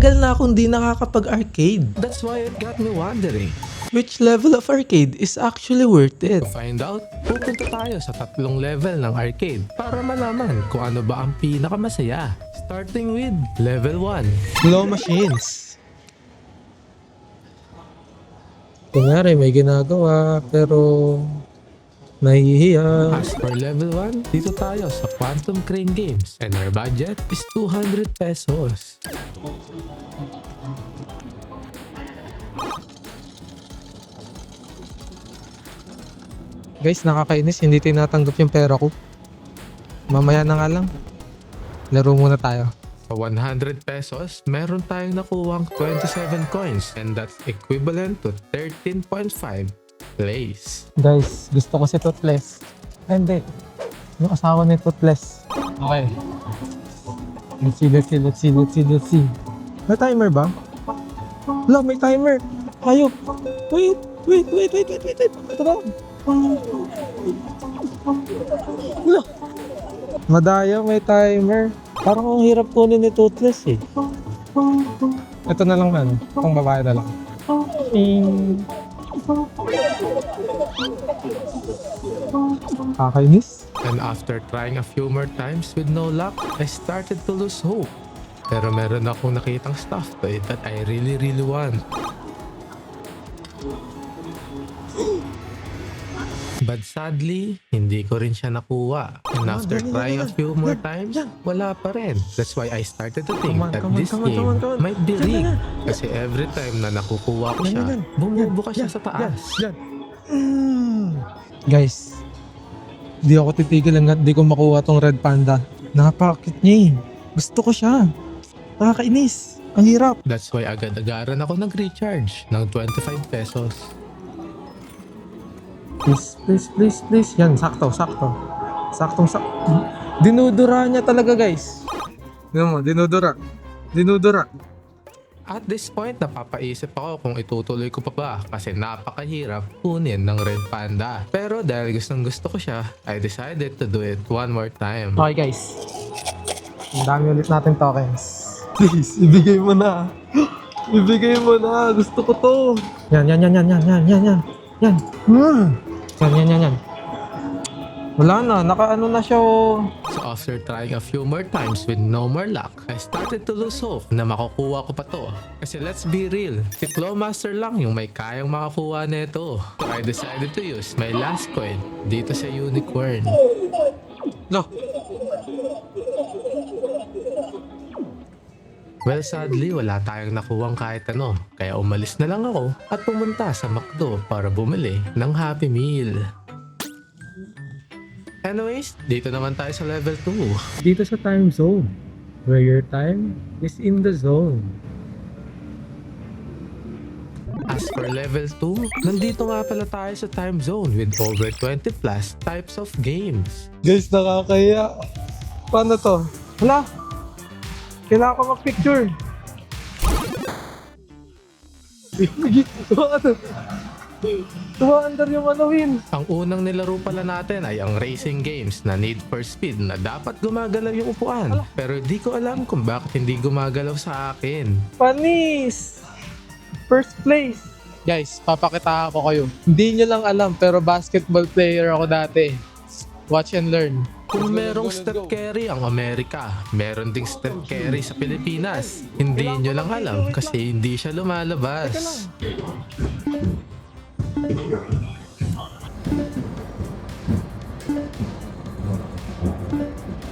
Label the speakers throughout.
Speaker 1: matagal na akong di nakakapag-arcade.
Speaker 2: That's why it got me wondering.
Speaker 1: Which level of arcade is actually worth it?
Speaker 2: To find out, pupunta tayo sa 3 level ng arcade para malaman kung ano ba ang pinakamasaya. Starting with level 1.
Speaker 1: Claw machines. Kunyari may ginagawa pero nahihiya.
Speaker 2: As for level 1, dito tayo sa Quantum Crane Games and our budget is 200 pesos.
Speaker 1: Guys, nakakainis. Hindi tinatanggap yung pera ko. Mamaya na nga lang. Laro muna tayo.
Speaker 2: Sa 100 pesos, meron tayong nakuwang 27 coins and that's equivalent to 13.5 plays.
Speaker 1: Guys, gusto ko si Toothless. Ay, hindi. Yung asawa ni Toothless. Okay. Let's see. May timer ba? Wala, may timer. Ayop. Wait. Ito ba? Wala. Madaya, may timer. Parang ang hirap kunin ni Toothless eh. Ito na lang ano. Itong babae na lang. Kakainis.
Speaker 2: And after trying a few more times with no luck, I started to lose hope. Pero meron akong nakitang stuff toy that I really want. But sadly, hindi ko rin siya nakuha. And after trying a few more times, wala pa rin. That's why I started to think that this game might be rigged. Kasi every time na nakukuha ko siya, bumubuka siya sa taas.
Speaker 1: Guys, di ako titigil hanggat di ko makuha tong red panda. Napakakit niya eh. Gusto ko siya. Nakakainis. Ang hirap.
Speaker 2: That's why agad-agaran ako nag-recharge ng 25 pesos.
Speaker 1: Please. Yan, sakto. Dinudura niya talaga, guys. Tignan mo, dinudura.
Speaker 2: At this point, napapaisip ako kung itutuloy ko pa ba kasi napakahirap kunin ng red panda. Pero dahil gusto ko siya, I decided to do it one more time.
Speaker 1: Okay, guys. Ang dami ulit natin tokens. Please, ibigay mo na. Gusto ko to. Yan. Yan. Wala na, nakaano na siya oh.
Speaker 2: So after trying a few more times with no more luck, I started to lose hope na makukuha ko pa to. Kasi let's be real, si Clawmaster lang yung may kayang makakuha nito. So I decided to use my last coin dito sa unicorn.
Speaker 1: No.
Speaker 2: Well, sadly, wala tayong nakuwang kahit ano. Kaya umalis na lang ako at pumunta sa McDo para bumili ng Happy Meal. Anyways, dito naman tayo sa level 2.
Speaker 1: Dito sa time zone, where your time is in the zone.
Speaker 2: As for level 2, nandito nga pala tayo sa time zone with over 20 plus types of games.
Speaker 1: Guys, nakakaya. Paano to? Hala! Kailangan ko mag-picture. Tumaandar yung Win.
Speaker 2: Ang unang nilaro pala natin ay ang racing games na Need for Speed na dapat gumagalaw yung upuan. Pero di ko alam kung bakit hindi gumagalaw sa akin.
Speaker 1: Panis! First place. Guys, papakita ko kayo. Hindi nyo lang alam pero basketball player ako dati. Watch and learn.
Speaker 2: Kung merong step carry ang Amerika, meron ding step carry sa Pilipinas. Hindi nyo lang alam kasi hindi siya lumalabas.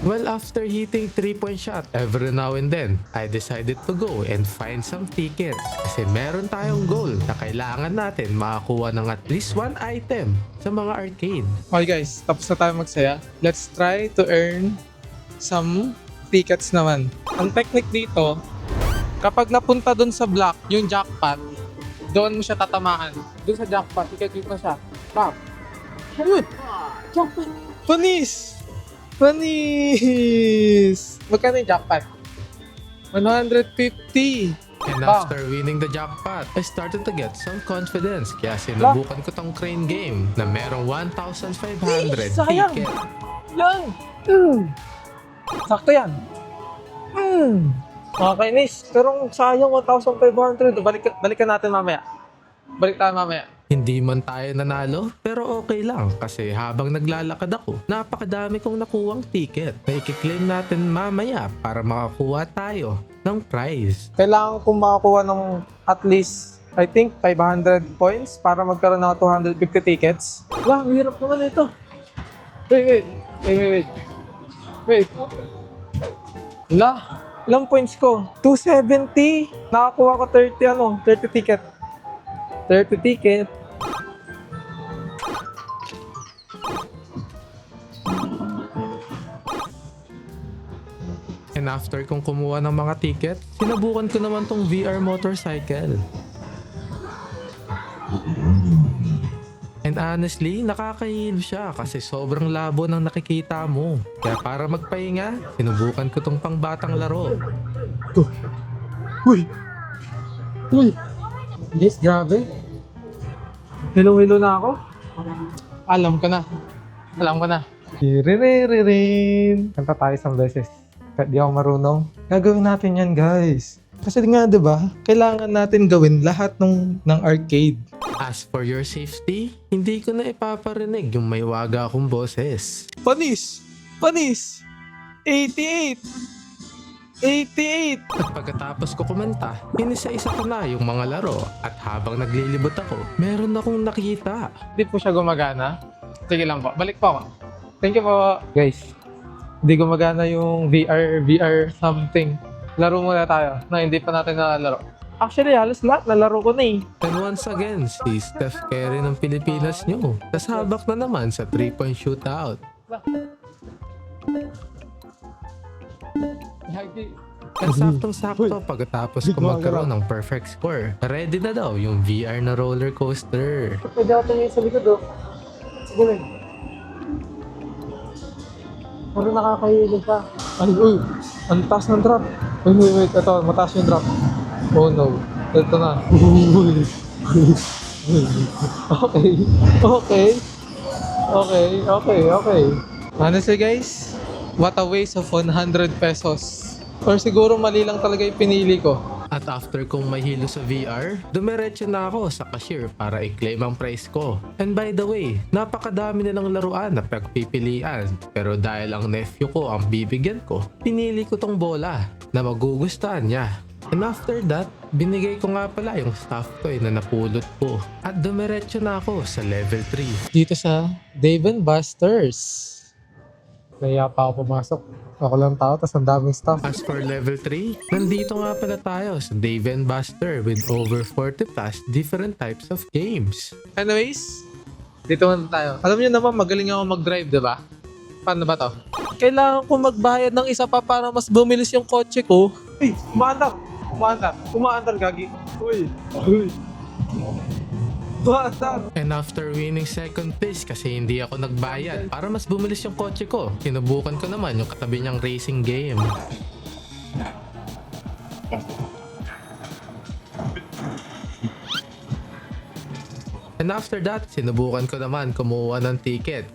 Speaker 2: Well, after hitting 3-point shot every now and then, I decided to go and find some tickets. Kasi meron tayong goal na kailangan natin makakuha ng at least one item sa mga arcade.
Speaker 1: Okay guys, tapos na tayo magsaya. Let's try to earn some tickets naman. Ang technique dito, kapag napunta dun sa block, yung jackpot, doon mo siya tatamaan. Doon sa jackpot, ikaklik mo siya. Pop! Ayun! Jackpot! Panis! Magkano yung jackpot? 150!
Speaker 2: And after winning the jackpot, I started to get some confidence. Kaya sinubukan ko tong crane game na merong 1,500
Speaker 1: sayang!
Speaker 2: ticket.
Speaker 1: Yan! Sakto yan! Okay, Nis. Pero sayang 1,500. Balikan natin mamaya. Balik tayo mamaya.
Speaker 2: Hindi man tayo nanalo, pero okay lang kasi habang naglalakad ako, napakadami kong nakuwang ticket na i-claim natin mamaya para makakuha tayo ng prize.
Speaker 1: Kailangan kong makakuha ng at least, I think, 500 points para magkaroon ng 250 tickets. Wah, ang hirap naman ito. Wait. Ilang points ko? 270. Nakakuha ko 30 ticket. 30 ticket.
Speaker 2: And after kong kumuha ng mga ticket, sinubukan ko naman tong VR motorcycle. And honestly, nakakahilo siya kasi sobrang labo ng nakikita mo. Kaya para magpahinga, sinubukan ko tong pangbatang laro.
Speaker 1: Uy! Yes, grabe. Hello na ako. Alam ko na. Rin. Kanta tayo isang beses. Di ako marunong. Gagawin natin yan, guys. Kasi nga, di ba, kailangan natin gawin lahat ng arcade.
Speaker 2: As for your safety, hindi ko na ipaparinig yung may waga akong boses.
Speaker 1: Panis! 88!
Speaker 2: At pagkatapos ko kumanta, inisa-isa ko na yung mga laro at habang naglilibot ako, meron akong nakita.
Speaker 1: Hindi po siya gumagana. Sige lang po. Balik po ako. Thank you po. Guys, hindi gumagana yung VR something. Laro muna tayo na hindi pa natin nalalaro. Actually, halos lahat nalaro ko na eh.
Speaker 2: And once again, si Steph Curry ng Pilipinas nyo. Kasabak na naman sa 3-point shootout. At saktong-sakto pagkatapos ko magkaroon ng perfect score, ready na daw yung VR na roller coaster.
Speaker 1: Pwede ako tingin sa likod oh. Sige. Pero nakakahilog pa. Uy, ang taas ng drop. Wait. Ito, mataas yung drop. Oh no. Ito na. Okay. Honestly guys, what a waste of 100 pesos. Or siguro mali lang talaga yung pinili ko.
Speaker 2: At after kong mahilo sa VR, dumiretso na ako sa cashier para i-claim ang price ko. And by the way, napakadami nilang laruan na pagpipilian. Pero dahil ang nephew ko ang bibigyan ko, pinili ko tong bola na magugustuhan niya. And after that, binigay ko nga pala yung stuffed toy na napulot ko. At dumiretso na ako sa level 3.
Speaker 1: Dito sa Dave & Buster's. Naiya pa ako pumasok. Ako lang tao, tas ang daming stuff.
Speaker 2: As for level 3, nandito nga pala tayo sa Dave & Buster with over 40 plus different types of games.
Speaker 1: Anyways, dito muna tayo. Alam niyo naman, magaling ako mag-drive, diba? Paano ba to? Kailangan ko magbayad ng isa pa para mas bumilis yung kotse ko. Uy, Umaandar, gagi. Uy. Umaandar.
Speaker 2: And after winning second place kasi hindi ako nagbayad para mas bumilis yung kotse ko, sinubukan ko naman yung katabi niyang racing game. And after that, sinubukan ko naman kumuha ng ticket.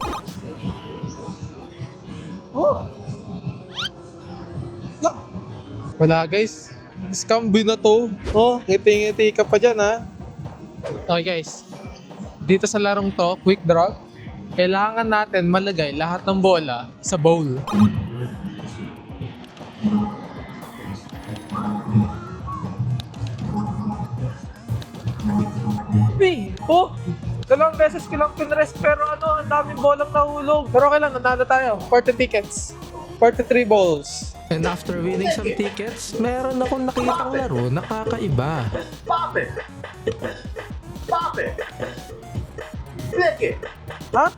Speaker 1: Wala guys. Scam na to. Oh, ngiti-ngiti ka pa dyan ha. Okay guys. Dito sa larong to, quick draw. Kailangan natin malagay lahat ng bola sa bowl. Oh! Dalawang beses ko lang pinrest pero ang daming bolang nahulog. Pero okay lang, nanalo tayo. 40 tickets. 43 balls.
Speaker 2: And after winning some tickets, meron akong nakitang laro na kakaiba.
Speaker 3: Pop it! Stick it!
Speaker 1: Ha?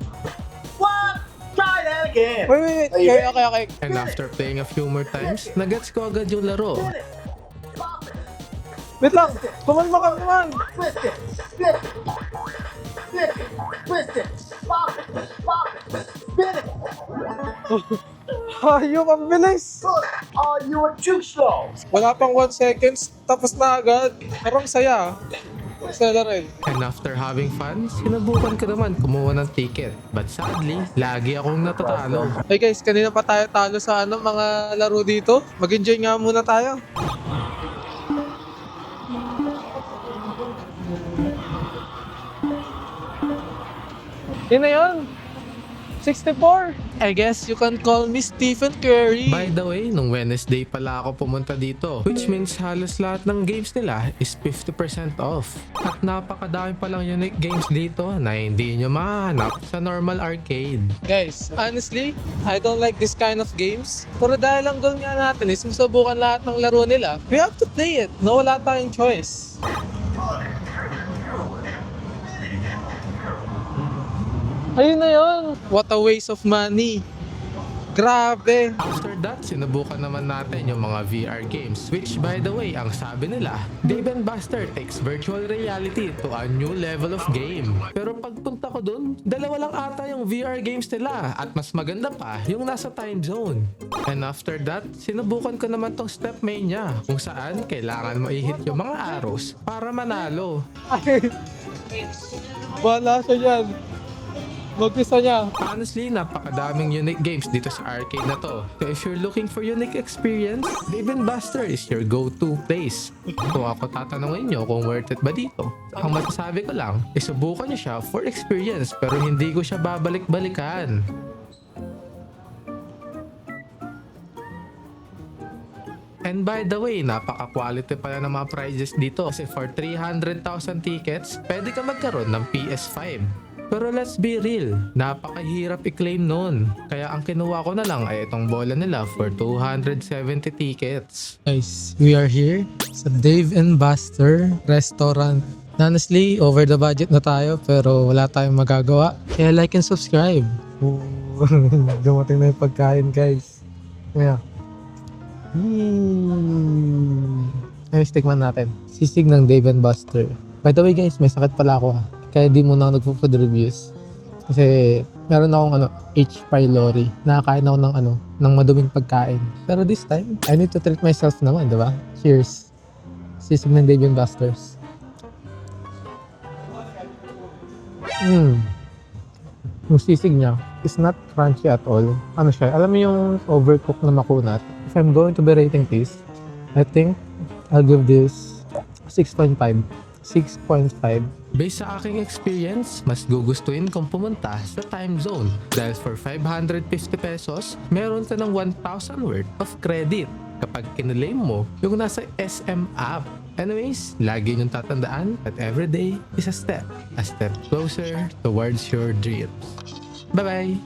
Speaker 3: What? Try that again!
Speaker 1: Wait.
Speaker 3: Are you
Speaker 1: Okay.
Speaker 2: And after playing a few more times, nagets ko agad yung laro.
Speaker 1: Wait lang. Kumalma ka naman.
Speaker 3: Twist it! Spin it! Spin it! Twist it! Pop it! Spin it!
Speaker 1: Hayop, ang bilis.
Speaker 3: Good! Oh, you were too slow!
Speaker 1: Wala pang 1 seconds, tapos na agad. Parang saya. Accelerate.
Speaker 2: And after having fun, sinubukan ko naman kumuha ng ticket. But sadly, lagi akong natatalo.
Speaker 1: Hey guys, kanina pa tayo talo sa mga laro dito. Mag-enjoy nga muna tayo. Yun na yun. 64. I guess you can call me Stephen Curry.
Speaker 2: By the way, nung Wednesday pala ako pumunta dito, which means halos lahat ng games nila is 50% off. At napakadami palang unique games dito na hindi nyo mahanap sa normal arcade.
Speaker 1: Guys, honestly, I don't like this kind of games. Pero dahil ang goal nga natin is masubukan lahat ng laro nila, we have to play it. No, wala tayong choice. Ayun na yun. What a waste of money. Grabe.
Speaker 2: After that, sinubukan naman natin yung mga VR games, which by the way, ang sabi nila, Dave & Buster takes virtual reality to a new level of game. Pero pagpunta ko dun, dalawa lang ata yung VR games nila at mas maganda pa yung nasa time zone. And after that, sinubukan ko naman tong step mania kung saan kailangan mo i-hit yung mga arrows para manalo.
Speaker 1: Wala siya dyan. Mag-isa niya.
Speaker 2: Honestly, napakadaming unique games dito sa arcade na to. So if you're looking for unique experience, Dave & Buster is your go-to place. Kung ako tatanungin nyo kung worth it ba dito, ang masasabi ko lang, isubukan nyo siya for experience pero hindi ko siya babalik-balikan. And by the way, napaka-quality pala ng mga prizes dito. Kasi for 300,000 tickets, pwede ka magkaroon ng PS5. Pero let's be real, napakahirap i-claim nun. Kaya ang kinuha ko na lang ay itong bola nila for 270 tickets.
Speaker 1: Guys, we are here sa Dave & Buster restaurant. Honestly, over the budget na tayo pero wala tayong magagawa. Kaya like and subscribe. Dumating na yung pagkain, guys. Kaya. Ayos, tikman natin. Sisig ng Dave & Buster. By the way guys, may sakit pala ako ha. Kaya di muna ako nagpo-food reviews. Kasi meron akong H. pylori. Nakakain ako ng maduming pagkain. Pero this time, I need to treat myself naman, di ba? Cheers. Sisig ng Dave & Buster's. Yung sisig niya is not crunchy at all. Ano siya? Alam mo yung overcooked na makunat? If I'm going to be rating this, I think I'll give this 6.5. 6.5.
Speaker 2: Based sa aking experience, mas gugustuhin kong pumunta sa time zone. Dahil for 550 pesos, meron ka ng 1,000 worth of credit kapag kinulaim mo yung nasa SM app. Anyways, lagi niyong tatandaan that every day is a step closer towards your dreams. Bye-bye!